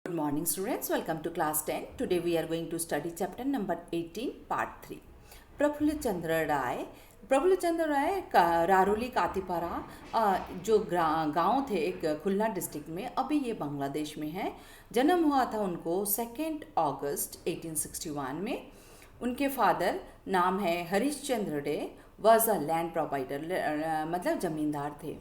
Good morning students, welcome to class 10. Today we are going to study chapter number 18 part 3. Praful चंद्र राय रारोली कातीपारा जो गांव थे एक खुलना district में, अभी ये बांग्लादेश में है। जन्म हुआ था उनको 2 अगस्त 1861 में। उनके फादर नाम है Harish Chandra De, was a land proprietor, मतलब ज़मींदार थे।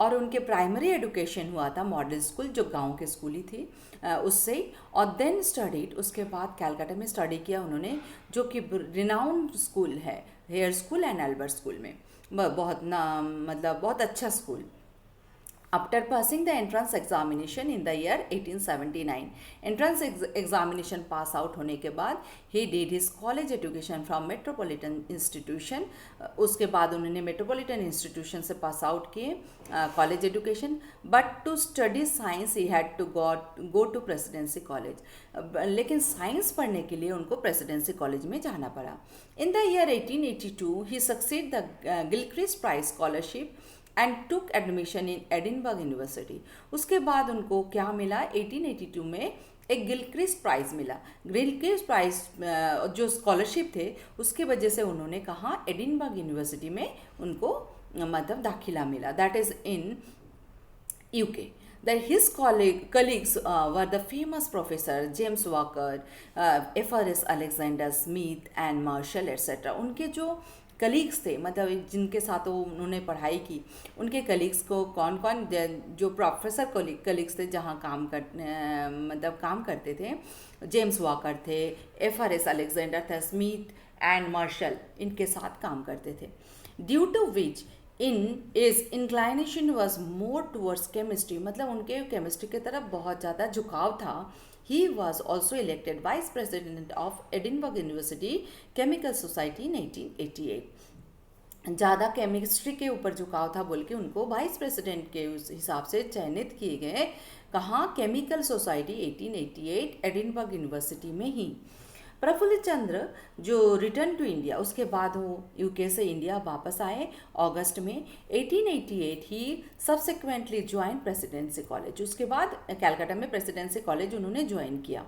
और उनके प्राइमरी एजुकेशन हुआ था मॉडल स्कूल, जो गांव के स्कूल ही थी, उससे। और देन स्टडीड, उसके बाद कैलकाटा में स्टडी किया उन्होंने, जो कि रिनाउंड स्कूल है, Hare school and Albert school में। बहुत मतलब बहुत अच्छा school. After passing the entrance examination in the year 1879, entrance examination pass out होने के बाद he did his college education from Metropolitan Institution। उसके बाद उन्होंने मेट्रोपॉलिटन इंस्टीट्यूशन से पास आउट किए college education. But to study science he had to go to Presidency College. लेकिन science पढ़ने के लिए उनको प्रेसिडेंसी कॉलेज में जाना पड़ा। In the year 1882 he succeed the Gilchrist prize scholarship and took admission in Edinburgh university. उसके बाद उनको क्या मिला, 1882 में एक गिलक्रिस्ट प्राइज़ मिला। गिलक्रिस्ट प्राइज़ जो स्कॉलरशिप थे, उसके वजह से उन्होंने कहा एडिनबर्ग यूनिवर्सिटी में उनको मतलब दाखिला मिला, that is in UK. His colleagues were the famous professor James Walker, F.R.S. Alexander Smith and Marshall etc. उनके जो कलीग्स थे, मतलब जिनके साथ वो उन्होंने पढ़ाई की, उनके कलीग्स को कौन कौन, जो प्रोफेसर कलीग्स थे जहाँ काम करते थे, जेम्स वॉकर थे, F.R.S. अलेक्जेंडर था, स्मिथ एंड मार्शल, इनके साथ काम करते थे। Due to which inclination was more towards chemistry, मतलब उनके केमिस्ट्री की तरफ बहुत ज़्यादा झुकाव था। He was also elected vice president of Edinburgh University Chemical Society in 1888। ज़्यादा केमिस्ट्री के ऊपर झुकाव था बोल के उनको वाइस प्रेसिडेंट के उस हिसाब से चयनित किए गए। कहाँ, केमिकल सोसाइटी 1888 एडिनबर्ग यूनिवर्सिटी में ही। प्रफुल्ल चंद्र जो रिटर्न टू इंडिया, उसके बाद वो यूके से इंडिया वापस आए अगस्त में 1888। He subsequently join Presidency College. उसके बाद कैलकाटा में प्रेसिडेंसी कॉलेज उन्होंने ज्वाइन किया।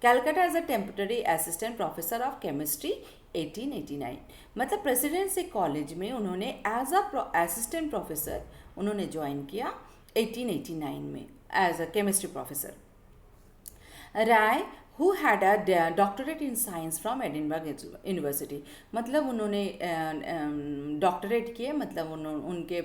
Calcutta as a temporary assistant professor of chemistry 1889, मतलब प्रेसिडेंसी कॉलेज में उन्होंने एज अ असिस्टेंट प्रोफेसर उन्होंने ज्वाइन किया 1889 में as a chemistry professor. Ray who had a doctorate in science from Edinburgh University, मतलब उन्होंने डॉक्टरेट किए, मतलब उनके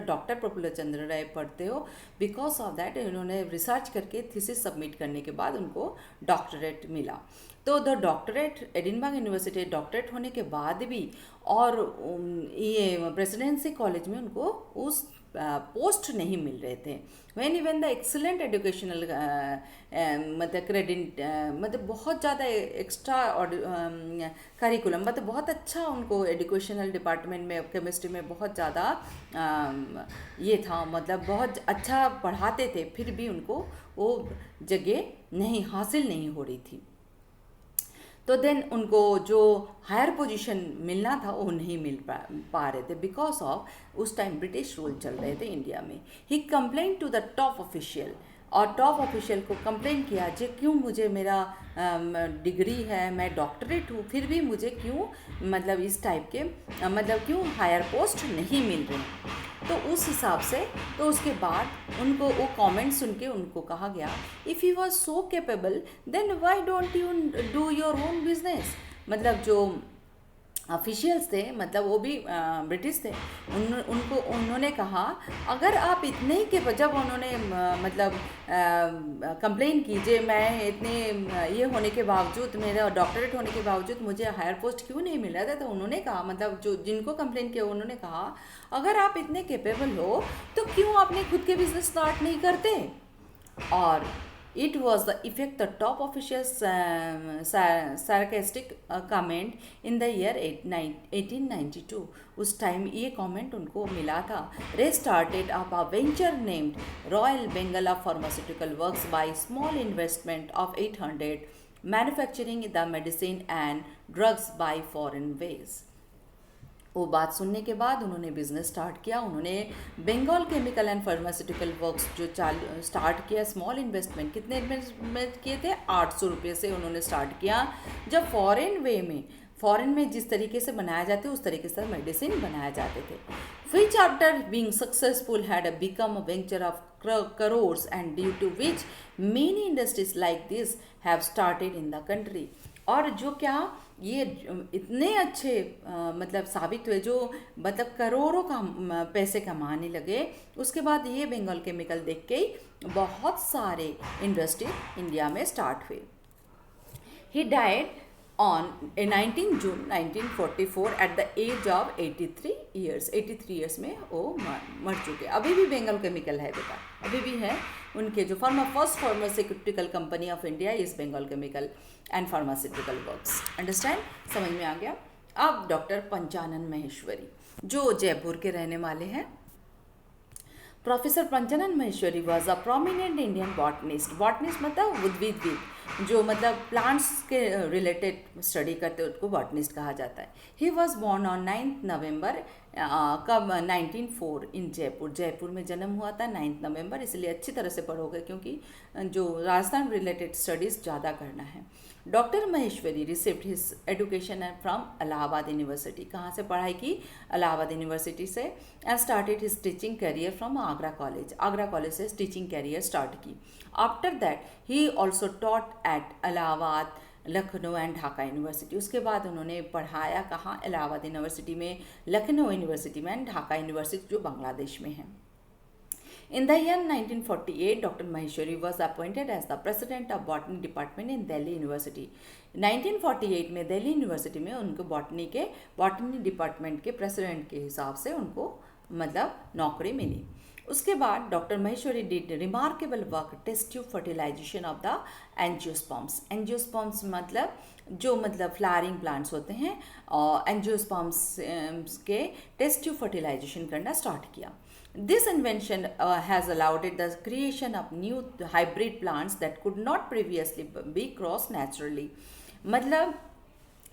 डॉक्टर प्रफुल्ल चंद्र राय पढ़ते हो। बिकॉज ऑफ दैट उन्होंने रिसर्च करके थीसिस सबमिट करने के बाद उनको डॉक्टरेट मिला। तो the doctorate Edinburgh university doctorate होने के बाद भी, और ये प्रेसिडेंसी कॉलेज में उनको उस पोस्ट नहीं मिल रहे थे। When even the excellent educational मतलब क्रेडिट, मतलब बहुत ज़्यादा एक्स्ट्रा करिकुलम, मतलब बहुत अच्छा उनको एजुकेशनल डिपार्टमेंट में केमिस्ट्री में बहुत ज़्यादा ये था, मतलब बहुत अच्छा पढ़ाते थे, फिर भी उनको वो जगह हासिल नहीं हो रही थी। तो देन उनको जो हायर पोजीशन मिलना था वो नहीं मिल पा रहे थे, बिकॉज ऑफ उस टाइम ब्रिटिश रूल चल रहे थे इंडिया में। He complain to the top official, और टॉप ऑफिशियल को कंप्लेन किया, जे क्यों मुझे मेरा डिग्री है, मैं डॉक्टरेट हूँ, फिर भी मुझे क्यों मतलब इस टाइप के मतलब क्यों हायर पोस्ट नहीं मिल रहे। तो उस हिसाब से, तो उसके बाद उनको वो कमेंट सुन के उनको कहा गया, if you are so capable then why don't you do your own business. मतलब जो ऑफिशियल्स थे, मतलब वो भी ब्रिटिश थे, उन्होंने कहा अगर आप इतने ही के, जब उन्होंने मतलब कंप्लेन कीजिए, मैं इतने ये होने के बावजूद, मेरा डॉक्टरेट होने के बावजूद मुझे हायर पोस्ट क्यों नहीं मिल रहा था, तो उन्होंने कहा, मतलब जो जिनको कंप्लेन किया उन्होंने कहा अगर आप इतने कैपेबल हो तो क्यों आपने खुद के बिजनेस स्टार्ट नहीं करते। और it was the effect the top officials sarcastic comment in the year 1892। उस टाइम ये कमेंट उनको मिला था। Ray started up a venture named Royal Bengal pharmaceutical works by small investment of 800, manufacturing the medicine and drugs by foreign ways. वो बात सुनने के बाद उन्होंने बिजनेस स्टार्ट किया। उन्होंने Bengal chemical and pharmaceutical works जो स्टार्ट किया, स्मॉल इन्वेस्टमेंट, कितने इन्वेस्टमेंट किए थे, 800 रुपये से उन्होंने स्टार्ट किया। जब फॉरेन में जिस तरीके से बनाया जाते उस तरीके से मेडिसिन बनाए जाते थे। Which after being successful had become a venture of crores and due to which many industries like this have started in the country। और जो क्या ये इतने अच्छे मतलब साबित हुए, जो मतलब करोड़ों का पैसे कमाने लगे, उसके बाद ये बंगाल केमिकल देख के ही बहुत सारे इंडस्ट्री इंडिया में स्टार्ट हुए। He died on 19 June 1944 at the age of 83 years. 83 years में वो मर चुके। अभी भी बंगाल केमिकल है बेटा, अभी भी है। उनके जो first pharmaceutical company of India is Bengal chemical and pharmaceutical works. Understand, समझ में आ गया। अब डॉक्टर पंचानन महेश्वरी जो जयपुर के रहने वाले हैं। Professor Panchanan Maheshwari was a prominent Indian botanist. Botanist मतलब उद्भिदविद, जो मतलब प्लांट्स के रिलेटेड स्टडी करते हैं उसको बॉटनिस्ट कहा जाता है। ही वॉज बोर्न ऑन 9 नवंबर कब 1904 इन जयपुर। जयपुर में जन्म हुआ था 9 नवंबर, इसलिए अच्छी तरह से पढ़ोगे क्योंकि जो राजस्थान रिलेटेड स्टडीज़ ज़्यादा करना है। Doctor Maheshwari received his education from Allahabad university. कहाँ से पढ़ाई की? इलाहाबाद यूनिवर्सिटी से। And started his teaching career from Agra college. Agra college से टीचिंग करियर स्टार्ट की। After that he also taught at Allahabad, Lucknow and Dhaka university. उसके बाद उन्होंने पढ़ाया कहाँ? इलाहाबाद यूनिवर्सिटी में, लखनऊ यूनिवर्सिटी में एंड ढाका यूनिवर्सिटी जो बांग्लादेश में है। In the year 1948, Dr. Maheshwari was appointed as the president of botany department in Delhi University। 1948 में दिल्ली यूनिवर्सिटी में उनको बॉटनी डिपार्टमेंट के प्रेसिडेंट के हिसाब से उनको मतलब नौकरी मिली। उसके बाद doctor Maheshwari did remarkable work test tube fertilization of the angiosperms. Angiosperms मतलब फ्लावरिंग प्लांट्स होते हैं, और एंजियोस्पर्म्स के टेस्ट ट्यूब फर्टिलाइजेशन करना स्टार्ट किया। This invention has allowed the creation of new hybrid plants that could not previously be crossed naturally। मतलब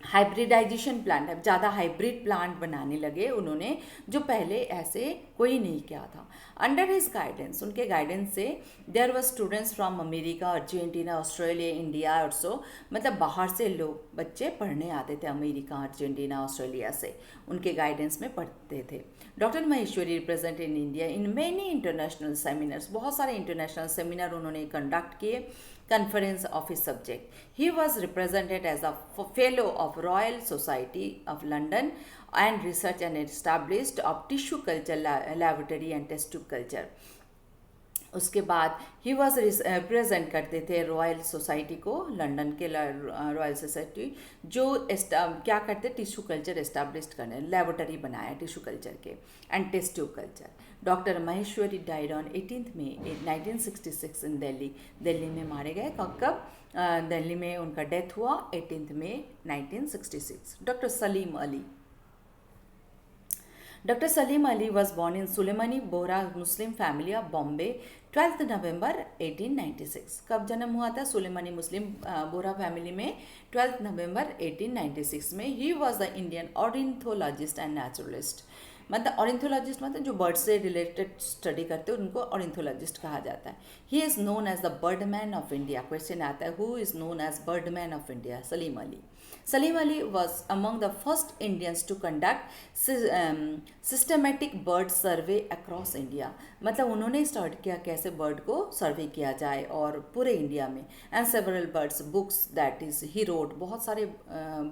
hybridisation plant, अब ज़्यादा हाइब्रिड प्लांट बनाने लगे उन्होंने, जो पहले ऐसे कोई नहीं किया था। अंडर हिज गाइडेंस, उनके गाइडेंस से there were students from America, Argentina, Australia, India also. मतलब बाहर से लोग बच्चे पढ़ने आते थे, अमेरिका, अर्जेंटीना, ऑस्ट्रेलिया से उनके गाइडेंस में पढ़ते थे। Doctor Maheshwari represent in India in many international seminars. बहुत सारे इंटरनेशनल सेमिनार उन्होंने कंडक्ट किए। conference of his subject. He was represented as a fellow of Royal Society of London and research and established of tissue culture laboratory and test tube culture। उसके बाद he was represent करते थे Royal Society को, London के Royal Society, जो क्या करते tissue culture establish करने, लेबोरेटरी बनाया टिश्यू कल्चर के and test tube culture. Doctor Maheshwari died on 18 May 1966 in Delhi. Delhi में मारे गए। कब? दिल्ली में उनका डेथ हुआ 18 May 1966। Doctor Salim Ali. Dr. Salim Ali was born in Suleimani Bohra Muslim family of Bombay 12th November 1896। कब जन्म हुआ था? सुलेमानी मुस्लिम बोहरा फैमिली में 12 नवंबर 1896 में। ही was the Indian ornithologist and naturalist. मतलब ऑर्निथोलॉजिस्ट मतलब जो बर्ड से रिलेटेड स्टडी करते हैं उनको ऑर्निथोलॉजिस्ट कहा जाता है। He is known as the birdman of India. Question आता है who is known as birdman of India? Salim Ali. Salim Ali was among the first Indians to conduct systematic bird survey across India। मतलब उन्होंने start किया कैसे bird को सर्वे किया जाए और पूरे इंडिया में। And several birds books that is he wrote, बहुत सारे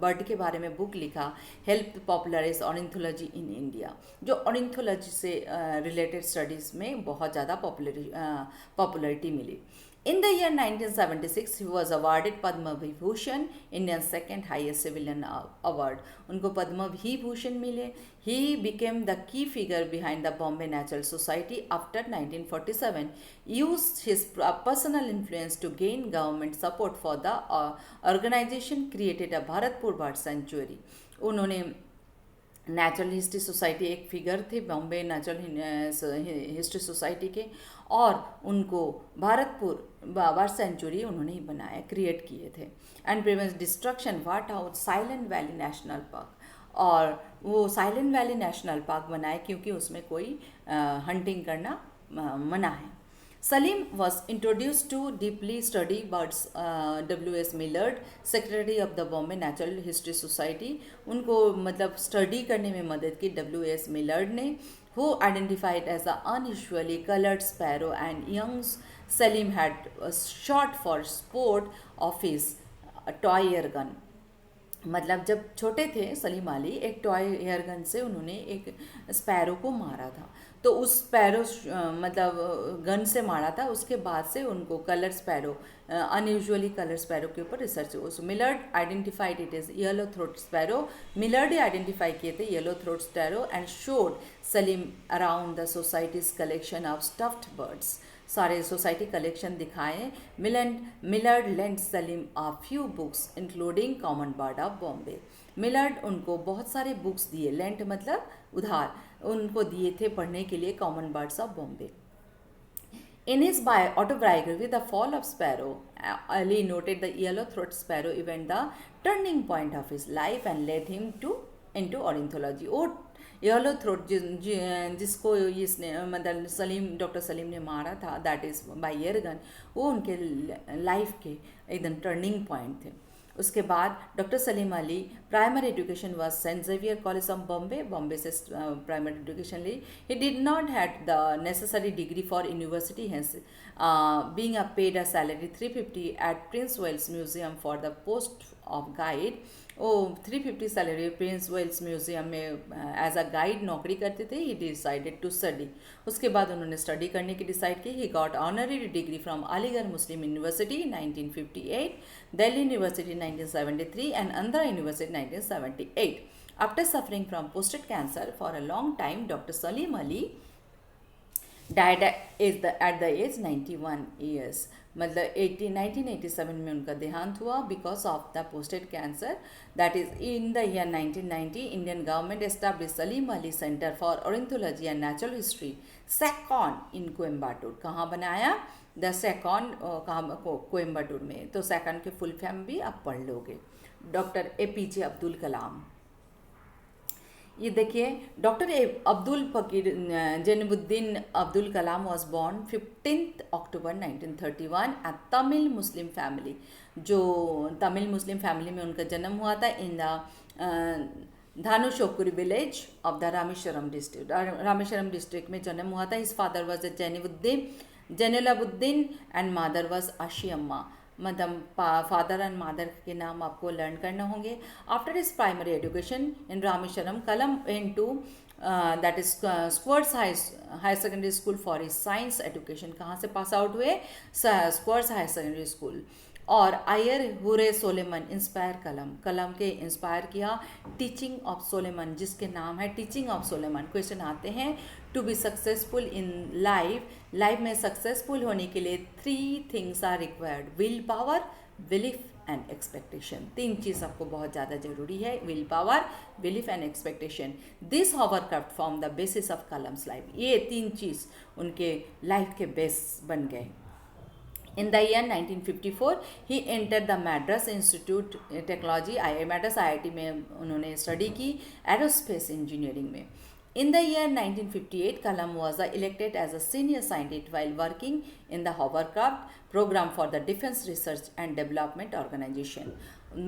बर्ड के बारे में बुक लिखा। Help popularize ornithology in India, जो ऑर्निथोलॉजी से रिलेटेड स्टडीज़ में बहुत ज़्यादा पॉपुलरिटी मिली। In the year 1976, he was awarded Padma Vibhushan, India's second highest civilian award। उनको पद्म विभूषण मिले। He became the key figure behind the Bombay Natural Society after 1947, used his personal influence to gain government support for the organization, created a Bharatpur Bird Sanctuary। उन्होंने natural history society, एक figure थे Bombay natural history society के, और उनको Bharatpur bird sanctuary उन्होंने ही बनाया, create किए थे। And prevents destruction what out Silent Valley National Park, और वो साइलेंट वैली नेशनल पार्क बनाए क्योंकि उसमें कोई हंटिंग करना मना है। Salim was introduced to deeply study birds W.S. Millard, secretary of the Bombay Natural History Society. उनको मतलब स्टडी करने में मदद की W.S. Millard ने, who identified as the unusually colored sparrow, and young Salim had shot for sport of his toy air gun. मतलब जब छोटे थे सलीम अली एक टॉय एयर गन से उन्होंने एक स्पैरो को मारा था, तो उस स्पैरो मतलब गन से मारा था, उसके बाद से उनको colour sparrow unusually colour sparrow के ऊपर रिसर्च हुआ। Millard identified it is yellow throat sparrow, Millard ही आइडेंटिफाई किए थे yellow throat sparrow and showed Salim around the societies collection of stuffed birds. सारे सोसाइटी कलेक्शन दिखाएं। Millard lent Salim a few books including common bird of Bombay. Millard उनको बहुत सारे books दिए, lent मतलब उधार, उनको दिए थे पढ़ने के लिए common birds of Bombay. In his autobiography, The Fall of Sparrow, Ali noted the yellow-throated sparrow event the turning point of his life and led him into ornithology. वो येलो थ्रोट जिसको इसने मतलब डॉक्टर सलीम ने मारा था, that is by air gun, वो उनके life के एकदम टर्निंग पॉइंट थे। उसके बाद doctor Salim Ali primary education was Saint Xavier college of Bombay से प्राइमरी एजुकेशन ली। He did not had the necessary degree for university, hence being a paid a salary 350 at Prince Wales museum for the post of guide. वो 350 salary Prince Wales museum में as a guide नौकरी करते थे। ही decided to study, उसके बाद उन्होंने study करने की डिसाइड की। He got honorary degree from Aligarh Muslim university 1958, Delhi university 1973 and Andhra University 1978. After suffering from prostate cancer for a long time, Dr. Salim Ali died at the age 91 years. मतलब 1987 में उनका देहांत हुआ because of the prostate cancer. That is in the year 1990 Indian government establish Salim Ali centre for ornithology and natural history SACON in Coimbatore. कहाँ बनाया? The सैकॉन कोयम्बाटूर में। तो सैकॉन के फुल फॉर्म भी आप पढ़ लोगे। डॉक्टर APJ अब्दुल कलाम, ये देखिए doctor Abdul Fakir Zainuddin Abdul Kalam was born 15 October 1931 at Tamil Muslim family. जो तमिल मुस्लिम फैमिली में उनका जन्म हुआ था in the Dhanushkodi village of the Rameswaram district. Rameswaram district में जन्म हुआ था। His father was Jainulabudeen and mother was Ashiamma. मतलब फादर एंड मदर के नाम आपको लर्न करना होंगे। After his primary education in Rameswaram, Kalam in to that is Schwartz higher secondary school for his science education. कहाँ से पास आउट हुए? Schwartz higher secondary school. और आयर हुरे सोलेमन इंस्पायर कलम के इंस्पायर किया टीचिंग ऑफ सोलेमन, जिसके नाम है टीचिंग ऑफ सोलेमन। क्वेश्चन आते हैं to be successful in life में सक्सेसफुल होने के लिए 3 things are required, will power, belief and expectation. 3 चीज़ आपको बहुत ज़्यादा जरूरी है, will power, belief and expectation. This hovercraft form the basis of Kalam's life. ये 3 चीज़ उनके लाइफ के बेस बन गए। In the year 1954, he entered the Madras Institute Technology, Madras IIT में उन्होंने स्टडी की एरोस्पेस इंजीनियरिंग में। In the year 1958, Kalam was elected as a senior scientist while working in the hovercraft program for the Defense Research and Development Organization.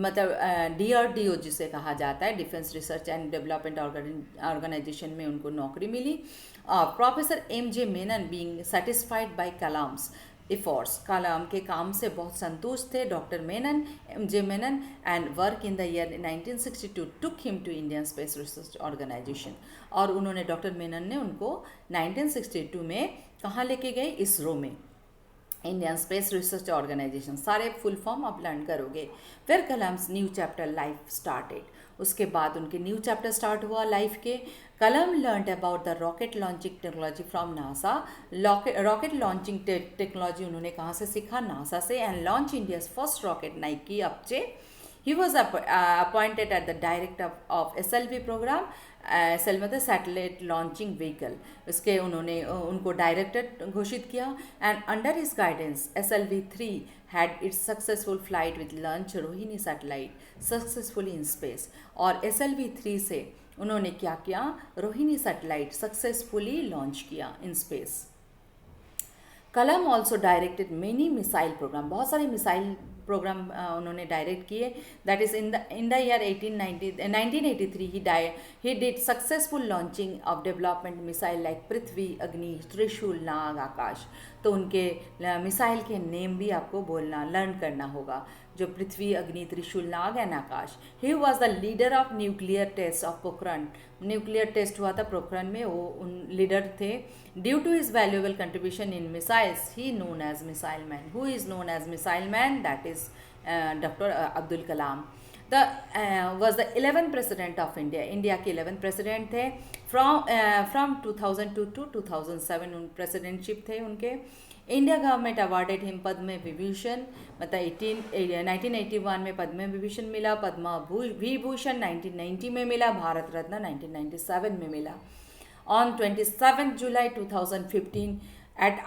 मतलब DRDO जिसे कहा जाता है, defence research and development organisation में उनको नौकरी मिली। Professor MJ Menon being satisfied by Kalam's efforts, Kalam के काम से बहुत संतुष्ट थे doctor Menon, MJ Menon, and work in the year 1962 took him to Indian space research organisation. और उन्होंने डॉक्टर मेनन ने उनको 1962 में कहाँ लेके गए? इसरो में, इंडियन स्पेस रिसर्च ऑर्गेनाइजेशन। सारे फुल फॉर्म आप लर्न करोगे। फिर Kalam's new chapter life started, उसके बाद उनके न्यू चैप्टर स्टार्ट हुआ लाइफ के। Kalam learned about the rocket launching technology from NASA. Rocket launching technology उन्होंने कहाँ से सीखा? नासा से। And launch India's first rocket Nike Apache He was appointed at the director of SLV program. SLV मतलब satellite launching vehicle, उसके उन्होंने उनको director घोषित किया. And under his guidance SLV-3 had its successful flight with launch Rohini satellite successfully in space. और SLV-3 से उन्होंने क्या किया, रोहिणी सैटेलाइट सक्सेसफुली लॉन्च किया in space. Kalam also directed many missile program, बहुत सारे मिसाइल प्रोग्राम उन्होंने डायरेक्ट किए. That is in the year 1983 he did successful launching of development missile like Prithvi, Agni, Trishul, नाग, आकाश. तो उनके मिसाइल के नेम भी आपको बोलना लर्न करना होगा, जो Prithvi, Agni, Trishul, Nag and Akash. He was the leader of nuclear test of Pokhran. Nuclear test हुआ था पोखरण में, वो उन लीडर थे. Due to his valuable contribution in missiles he known as missile man. Who is known as missile man? That is doctor Abdul Kalam. Was the 11th president of India. India के 11th president थे. From 2002 to 2007 presidentship थे उनके. India government awarded him Padma Vibhushan, मतलब 1981 में पद्म विभूषण मिला, पद्म विभूषण 1990 में मिला, भारत रत्न 1997 में मिला. On 27 July 2015 at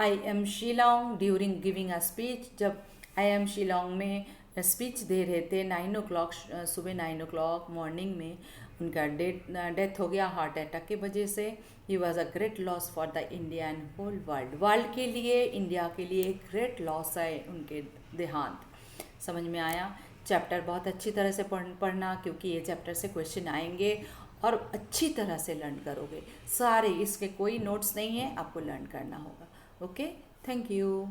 IIM Shillong during giving a speech, जब IIM शिलोंग में स्पीच दे रहे थे 9 o'clock, सुबह 9 o'clock मॉर्निंग में उनका डेथ हो गया हार्ट अटैक की वजह से. He was a great loss for the India and whole world के लिए, इंडिया के लिए एक ग्रेट लॉस है उनके देहांत. समझ में आया? चैप्टर बहुत अच्छी तरह से पढ़ना, क्योंकि ये चैप्टर से क्वेश्चन आएंगे और अच्छी तरह से लर्न करोगे सारे. इसके कोई नोट्स नहीं है, आपको लर्न करना होगा. Okay, thank you.